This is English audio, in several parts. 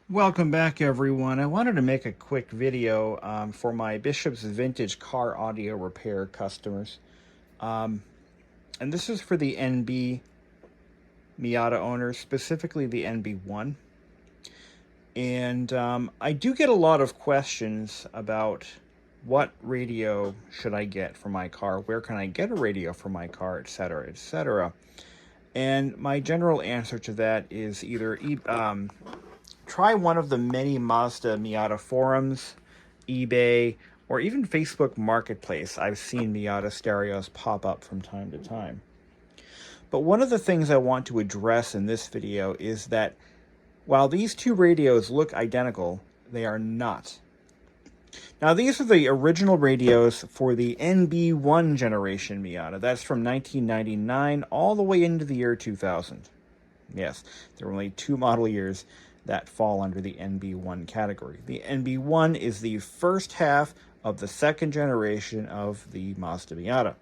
Welcome back, everyone. I wanted to make a quick video for my Bishop's Vintage Car Audio Repair customers. And this is for the NB Miata owners, specifically the NB1. And I do get a lot of questions about what radio should I get for my car, where can I get a radio for my car, etc., etc. And my general answer to that is either try one of the many Mazda Miata forums, eBay, or even Facebook Marketplace. I've seen Miata stereos pop up from time to time. But one of the things I want to address in this video is that while these two radios look identical, they are not. Now, these are the original radios for the NB1 generation Miata. That's from 1999 all the way into the year 2000. Yes, there were only 2 model years that fall under the NB1 category. The NB1 is the first half of the second generation of the Mazda Miata.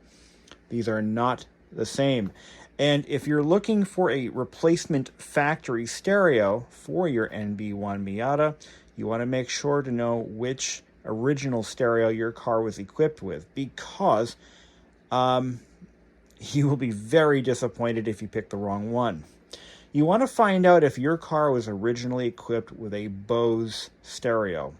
These are not the same. And if you're looking for a replacement factory stereo for your NB1 Miata, you want to make sure to know which original stereo your car was equipped with, because you will be very disappointed if you pick the wrong one. You want to find out if your car was originally equipped with a Bose stereo.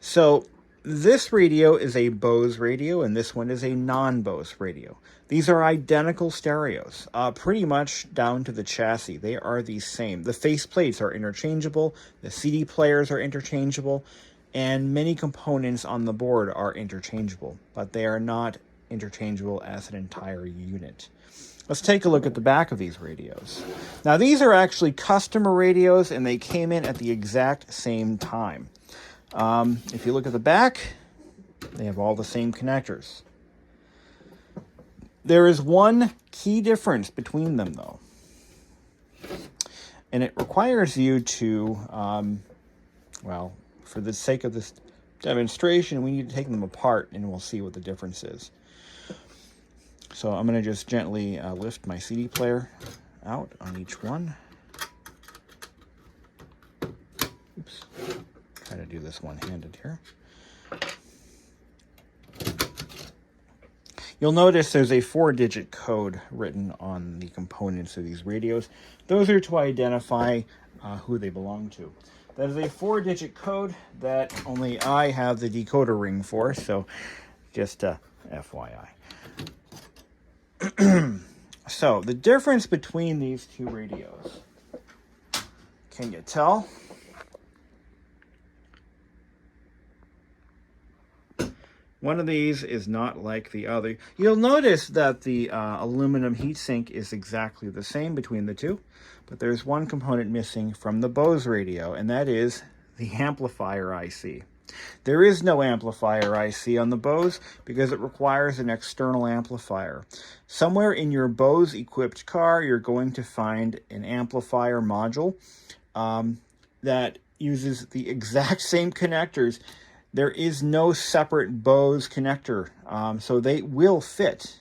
So this radio is a Bose radio, and this one is a non-Bose radio. These are identical stereos, pretty much down to the chassis. They are the same. The face plates are interchangeable, the CD players are interchangeable, and many components on the board are interchangeable, but they are not interchangeable as an entire unit. Let's take a look at the back of these radios. Now, these are actually customer radios, and they came in at the exact same time. If you look at the back, they have all the same connectors. There is one key difference between them, though. And it requires you to, well, for the sake of this demonstration, we need to take them apart, and we'll see what the difference is. So I'm going to just gently lift my CD player out on each one. Oops. Try to do this one-handed here. You'll notice there's a 4-digit code written on the components of these radios. Those are to identify who they belong to. That is a 4-digit code that only I have the decoder ring for, so just FYI. So, the difference between these two radios. Can you tell? One of these is not like the other. You'll notice that the aluminum heatsink is exactly the same between the two, but there's one component missing from the Bose radio, and that is the amplifier IC. There is no amplifier IC on the Bose because it requires an external amplifier. Somewhere in your Bose equipped car, you're going to find an amplifier module that uses the exact same connectors. There is no separate Bose connector, so they will fit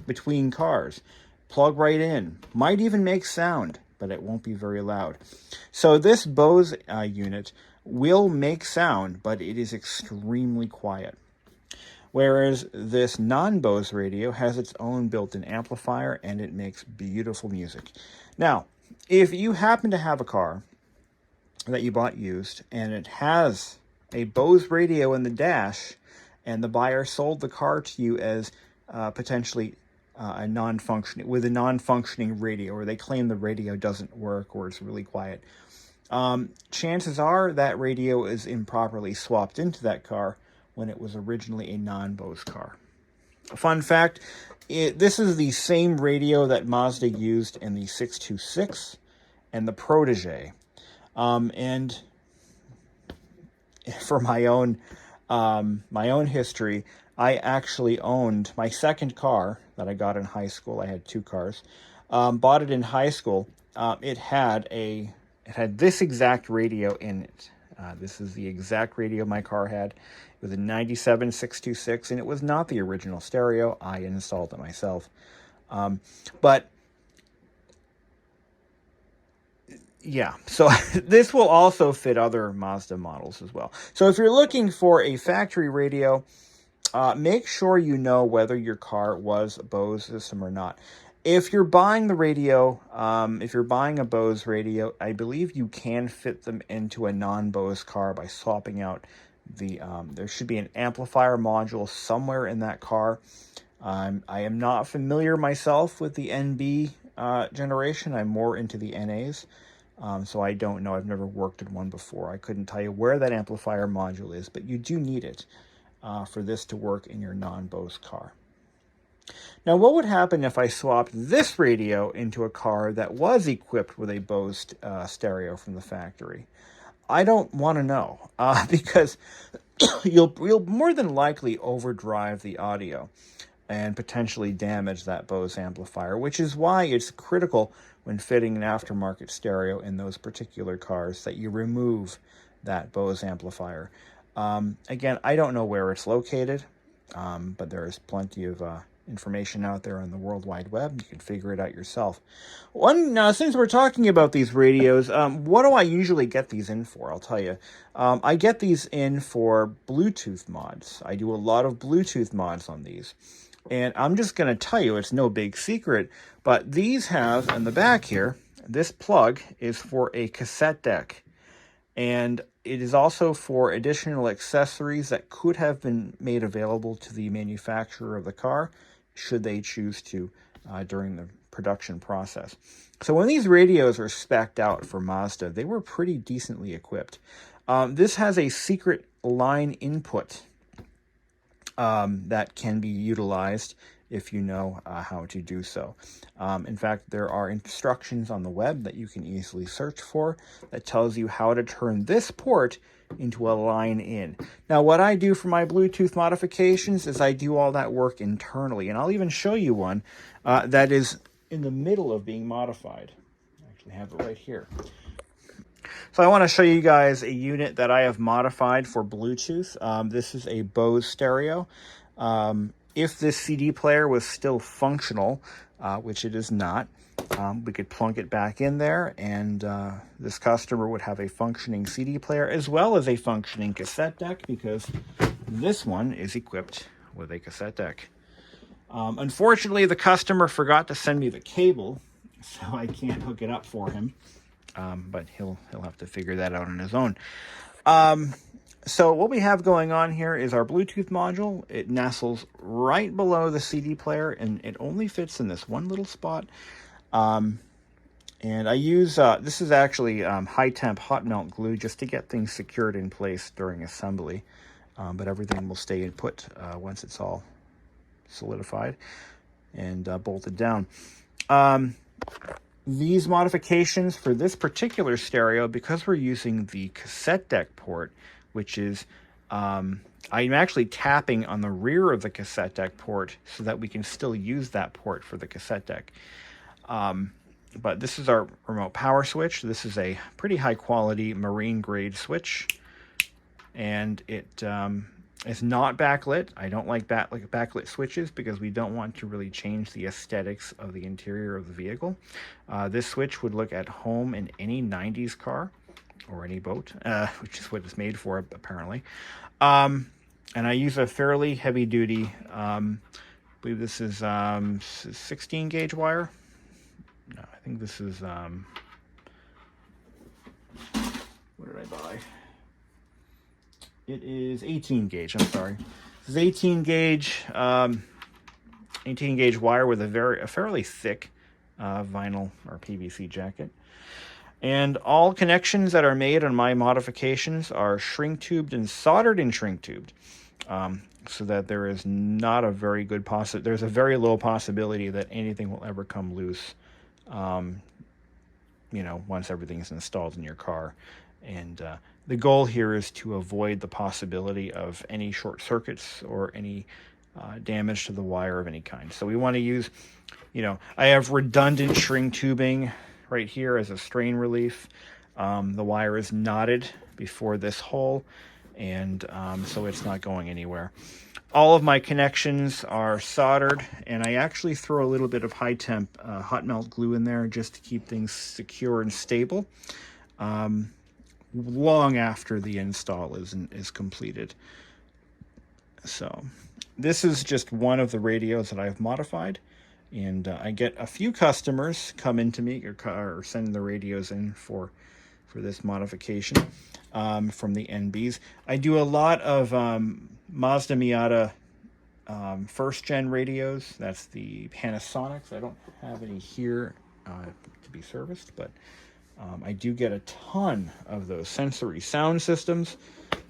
between cars. Plug right in. Might even make sound, but it won't be very loud. So this Bose unit will make sound, but it is extremely quiet. Whereas this non-Bose radio has its own built-in amplifier, and it makes beautiful music. Now, if you happen to have a car that you bought used, and it has a Bose radio in the dash, and the buyer sold the car to you as potentially a non-functioning radio, or they claim the radio doesn't work or it's really quiet, chances are that radio is improperly swapped into that car when it was originally a non-Bose car. Fun fact, this is the same radio that Mazda used in the 626 and the Protege. And for my own history, I actually owned my second car that I got in high school. I had 2 cars. Bought it in high school. It had this exact radio in it. This is the exact radio my car had. It was a 97 626, and it was not the original stereo. I installed it myself. But Yeah, so this will also fit other Mazda models as well. So if you're looking for a factory radio, make sure you know whether your car was a Bose system or not. If you're buying the radio, if you're buying a Bose radio, I believe you can fit them into a non-Bose car by swapping out the, there should be an amplifier module somewhere in that car. I am not familiar myself with the NB generation. I'm more into the NAs. So I don't know. I've never worked in one before. I couldn't tell you where that amplifier module is, but you do need it for this to work in your non-Bose car. Now, what would happen if I swapped this radio into a car that was equipped with a Bose stereo from the factory? I don't want to know because you'll more than likely overdrive the audio and potentially damage that Bose amplifier, which is why it's critical when fitting an aftermarket stereo in those particular cars that you remove that Bose amplifier. Again, I don't know where it's located, but there is plenty of information out there on the World Wide Web. You can figure it out yourself. Since we're talking about these radios, what do I usually get these in for? I'll tell you. I get these in for Bluetooth mods. I do a lot of Bluetooth mods on these. And I'm just going to tell you, it's no big secret, but these have, in the back here, this plug is for a cassette deck. And it is also for additional accessories that could have been made available to the manufacturer of the car, should they choose to during the production process. So when these radios are spec'd out for Mazda, they were pretty decently equipped. This has a secret line input that can be utilized if you know how to do so. In fact, there are instructions on the web that you can easily search for that tells you how to turn this port into a line in. Now, what I do for my Bluetooth modifications is I do all that work internally, and I'll even show you one that is in the middle of being modified. I actually have it right here. So I want to show you guys a unit that I have modified for Bluetooth. This is a Bose stereo. If this CD player was still functional, which it is not, we could plunk it back in there, and this customer would have a functioning CD player as well as a functioning cassette deck, because this one is equipped with a cassette deck. Unfortunately, the customer forgot to send me the cable, so I can't hook it up for him. But he'll have to figure that out on his own. So what we have going on here is our Bluetooth module. It nestles right below the CD player, and it only fits in this one little spot. And I use, this is actually high temp hot melt glue just to get things secured in place during assembly. But everything will stay in put once it's all solidified and bolted down. These modifications for this particular stereo, because we're using the cassette deck port, which is, I'm actually tapping on the rear of the cassette deck port so that we can still use that port for the cassette deck. But this is our remote power switch. This is a pretty high quality marine grade switch, and it is not backlit. I don't like backlit switches because we don't want to really change the aesthetics of the interior of the vehicle. This switch would look at home in any 90s car or any boat, which is what it's made for apparently. And I use a fairly heavy duty, I believe this is 16 gauge wire. No, I think this is, what did I buy? It is 18 gauge, I'm sorry. This is 18 gauge wire with a fairly thick vinyl or PVC jacket. And all connections that are made on my modifications are shrink tubed and soldered and shrink tubed. So that there is not a very good there's a very low possibility that anything will ever come loose, once everything is installed in your car. And the goal here is to avoid the possibility of any short circuits or any damage to the wire of any kind. So we want to use, I have redundant shrink tubing right here as a strain relief. The wire is knotted before this hole, and so it's not going anywhere. All of my connections are soldered, and I actually throw a little bit of high temp hot melt glue in there just to keep things secure and stable long after the install is completed. So this is just one of the radios that I've modified, and I get a few customers come into me or send the radios in for this modification from the NBs. I do a lot of Mazda Miata first gen radios. That's the Panasonics. I don't have any here to be serviced, but I do get a ton of those sensory sound systems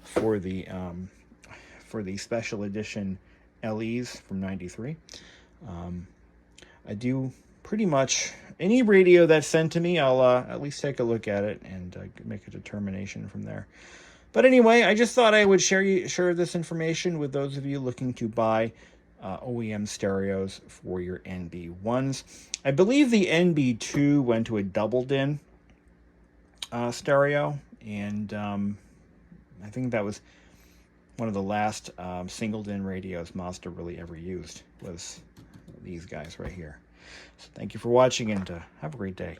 for the special edition LEs from '93. I do pretty much any radio that's sent to me. I'll at least take a look at it and make a determination from there. But anyway, I just thought I would share this information with those of you looking to buy OEM stereos for your NB1s. I believe the NB2 went to a double DIN stereo, and I think that was one of the last single DIN radios Mazda really ever used, was these guys right here. So thank you for watching, and have a great day.